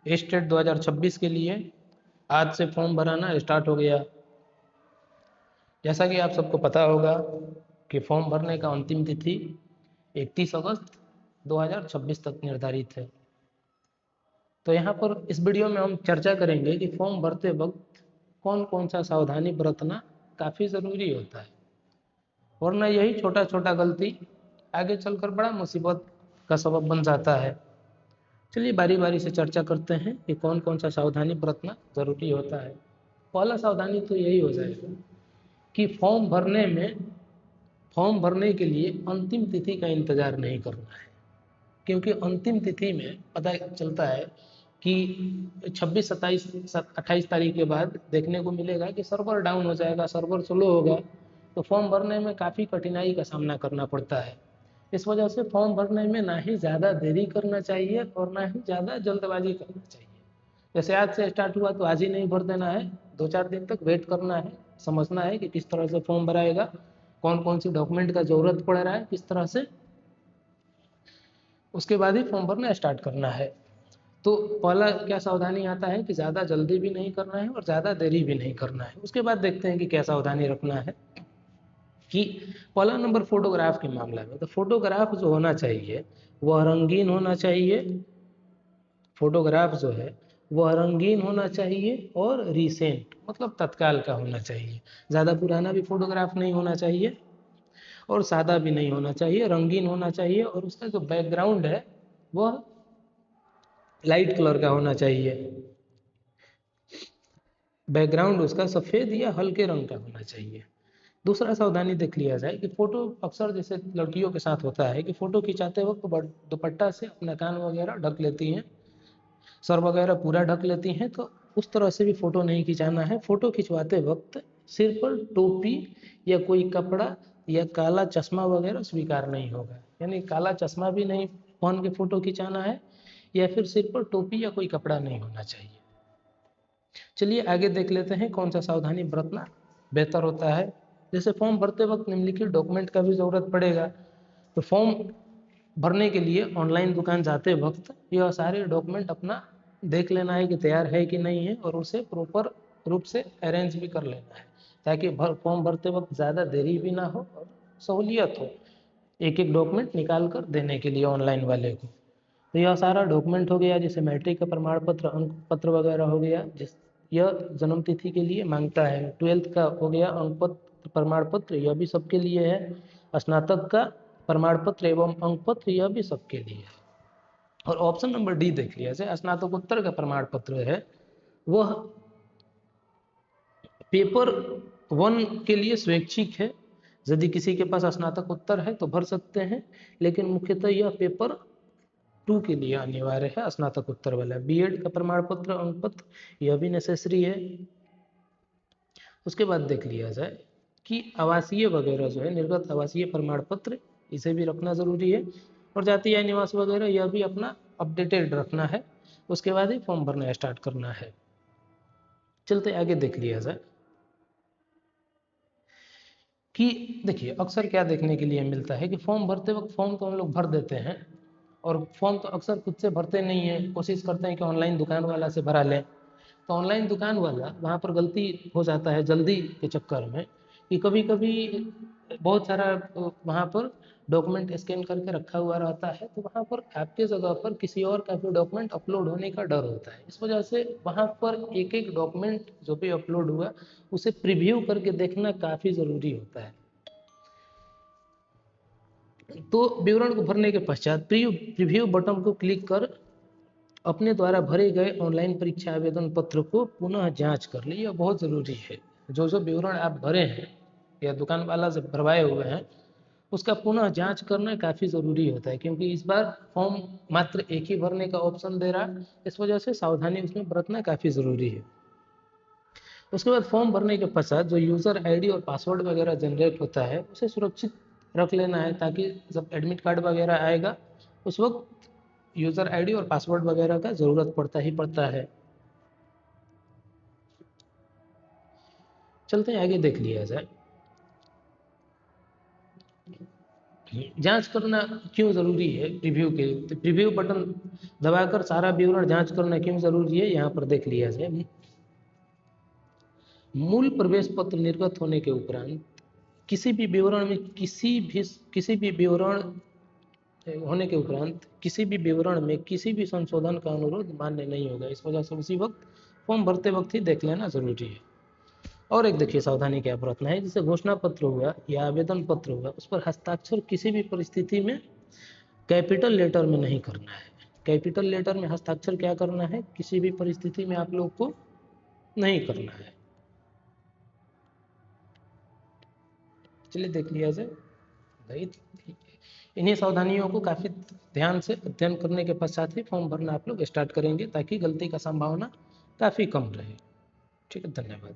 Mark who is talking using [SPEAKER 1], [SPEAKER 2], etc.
[SPEAKER 1] State 2026 के लिए आज से फॉर्म भराना स्टार्ट हो गया। जैसा कि आप सबको पता होगा कि फॉर्म भरने का अंतिम तिथि 31 अगस्त 2026 तक निर्धारित है। तो यहाँ पर इस वीडियो में हम चर्चा करेंगे कि फॉर्म भरते वक्त कौन कौन सा सावधानी बरतना काफ़ी ज़रूरी होता है, वरना यही छोटा छोटा गलती आगे चलकर बड़ा मुसीबत का सबब बन जाता है। चलिए बारी बारी से चर्चा करते हैं कि कौन कौन सा सावधानी बरतना ज़रूरी होता है। पहला सावधानी तो यही हो जाएगा कि फॉर्म भरने के लिए अंतिम तिथि का इंतज़ार नहीं करना है, क्योंकि अंतिम तिथि में पता चलता है कि 26, 27, 28 तारीख के बाद देखने को मिलेगा कि सर्वर डाउन हो जाएगा, सर्वर स्लो होगा, तो फॉर्म भरने में काफ़ी कठिनाई का सामना करना पड़ता है। इस वजह से फॉर्म भरने में ना ही ज़्यादा देरी करना चाहिए और ना ही ज़्यादा जल्दबाजी करना चाहिए। जैसे आज से स्टार्ट हुआ तो आज ही नहीं भर देना है, 2-4 दिन तक वेट करना है, समझना है कि किस तरह से फॉर्म भराएगा, कौन कौन सी डॉक्यूमेंट का ज़रूरत पड़ रहा है, किस तरह से, उसके बाद ही फॉर्म भरना स्टार्ट करना है। तो पहला क्या सावधानी आता है कि ज़्यादा जल्दी भी नहीं करना है और ज़्यादा देरी भी नहीं करना है। उसके बाद देखते हैं कि क्या सावधानी रखना है। कि पहला नंबर फोटोग्राफ के मामला में, तो फोटोग्राफ जो होना चाहिए वह रंगीन होना चाहिए। फोटोग्राफ जो है वह रंगीन होना चाहिए और रिसेंट मतलब तत्काल का होना चाहिए। ज़्यादा पुराना भी फोटोग्राफ नहीं होना चाहिए और सादा भी नहीं होना चाहिए, रंगीन होना चाहिए। और उसका जो बैकग्राउंड है वह लाइट कलर का होना चाहिए, बैकग्राउंड उसका सफ़ेद या हल्के रंग का होना चाहिए। दूसरा सावधानी देख लिया जाए कि फ़ोटो अक्सर जैसे लड़कियों के साथ होता है कि फ़ोटो खिंचाते वक्त दुपट्टा से अपना कान वगैरह ढक लेती हैं, सर वगैरह पूरा ढक लेती हैं, तो उस तरह से भी फ़ोटो नहीं खिंचाना है। फ़ोटो खिंचवाते वक्त सिर पर टोपी या कोई कपड़ा या काला चश्मा वगैरह स्वीकार नहीं होगा, यानी काला चश्मा भी नहीं पहन के फ़ोटो खिंचाना है या फिर सिर पर टोपी या कोई कपड़ा नहीं होना चाहिए। चलिए आगे देख लेते हैं कौन सा सावधानी बरतना बेहतर होता है। जैसे फॉर्म भरते वक्त निम्नलिखित डॉक्यूमेंट का भी ज़रूरत पड़ेगा, तो फॉर्म भरने के लिए ऑनलाइन दुकान जाते वक्त यह सारे डॉक्यूमेंट अपना देख लेना है कि तैयार है कि नहीं है, और उसे प्रॉपर रूप से अरेंज भी कर लेना है ताकि फॉर्म भरते वक्त ज़्यादा देरी भी ना हो और सहूलियत हो एक एक डॉक्यूमेंट निकाल कर देने के लिए ऑनलाइन वाले को। तो यह सारा डॉक्यूमेंट हो गया, जैसे मैट्रिक का प्रमाण पत्र, अंक पत्र वगैरह हो गया, जिस यह जन्म तिथि के लिए मांगता है। 12th का हो गया अंक पत्र प्रमाण पत्र, यह भी सबके लिए है। स्नातक का प्रमाण पत्र एवं अंक पत्र, यह भी सबके लिए है। और ऑप्शन नंबर डी देख लिया जाए, स्नातकोत्तर का प्रमाण पत्र है, वह पेपर 1 के लिए स्वैच्छिक है। यदि किसी के पास स्नातकोत्तर है तो भर सकते हैं, लेकिन मुख्यतः यह पेपर 2 के लिए अनिवार्य है, स्नातकोत्तर वाला। बीएड का प्रमाण पत्र, अंक पत्र, यह भी नेसेसरी है। उसके बाद देख लिया जाए कि आवासीय वगैरह जो है, निर्गत आवासीय प्रमाण पत्र, इसे भी रखना ज़रूरी है। और जाति या निवास वगैरह यह भी अपना अपडेटेड रखना है। उसके बाद ही फॉर्म भरना स्टार्ट करना है। चलते आगे देख लिया जाए कि देखिए अक्सर क्या देखने के लिए मिलता है कि फॉर्म भरते वक्त फॉर्म तो हम लोग भर देते हैं, और फॉर्म तो अक्सर खुद से भरते नहीं हैं, कोशिश करते हैं कि ऑनलाइन दुकान वाला से भरा लें। तो ऑनलाइन दुकान वाला वहाँ पर गलती हो जाता है जल्दी के चक्कर में, कि कभी कभी बहुत सारा वहाँ पर डॉक्यूमेंट स्कैन करके रखा हुआ रहता है, तो वहाँ पर आपके जगह पर किसी और का भी डॉक्यूमेंट अपलोड होने का डर होता है। इस वजह से वहाँ पर एक एक डॉक्यूमेंट जो भी अपलोड हुआ उसे प्रीव्यू करके देखना काफ़ी ज़रूरी होता है। तो विवरण को भरने के पश्चात प्रीव्यू बटन को क्लिक कर अपने द्वारा भरे गए ऑनलाइन परीक्षा आवेदन पत्र को पुनः जांच कर ले, यह बहुत ज़रूरी है। जो जो विवरण आप भरे हैं या दुकान वाला से भरवाए हुए हैं उसका पुनः जांच करना काफ़ी ज़रूरी होता है, क्योंकि इस बार फॉर्म मात्र एक ही भरने का ऑप्शन दे रहा है। इस वजह से सावधानी उसमें बरतना काफ़ी ज़रूरी है। उसके बाद फॉर्म भरने के पश्चात जो यूज़र आईडी और पासवर्ड वगैरह जनरेट होता है उसे सुरक्षित रख लेना है, ताकि जब एडमिट कार्ड वगैरह आएगा उस वक्त यूज़र आईडी और पासवर्ड वगैरह का ज़रूरत पड़ता ही पड़ता है। चलते हैं आगे देख लिया जाए जांच करना क्यों जरूरी है प्रीव्यू के, तो प्रीव्यू बटन दबाकर सारा विवरण जांच करना क्यों जरूरी है यहाँ पर देख लिया जाए। मूल प्रवेश पत्र निर्गत होने के उपरांत किसी भी विवरण में किसी भी विवरण होने के उपरांत किसी भी विवरण में किसी भी संशोधन का अनुरोध मान्य नहीं होगा। इस वजह से उसी वक्त फॉर्म भरते वक्त ही देख लेना जरूरी है। और एक देखिए सावधानी क्या बरतना है, जैसे घोषणा पत्र हुआ या आवेदन पत्र हुआ, उस पर हस्ताक्षर किसी भी परिस्थिति में कैपिटल लेटर में नहीं करना है। कैपिटल लेटर में हस्ताक्षर क्या करना है, किसी भी परिस्थिति में आप लोग को नहीं करना है। चलिए देख लिया जाए भाई, इन्हीं सावधानियों को काफी ध्यान से अध्ययन करने के पश्चात ही फॉर्म भरना आप लोग स्टार्ट करेंगे, ताकि गलती का संभावना काफी कम रहे। ठीक है, धन्यवाद।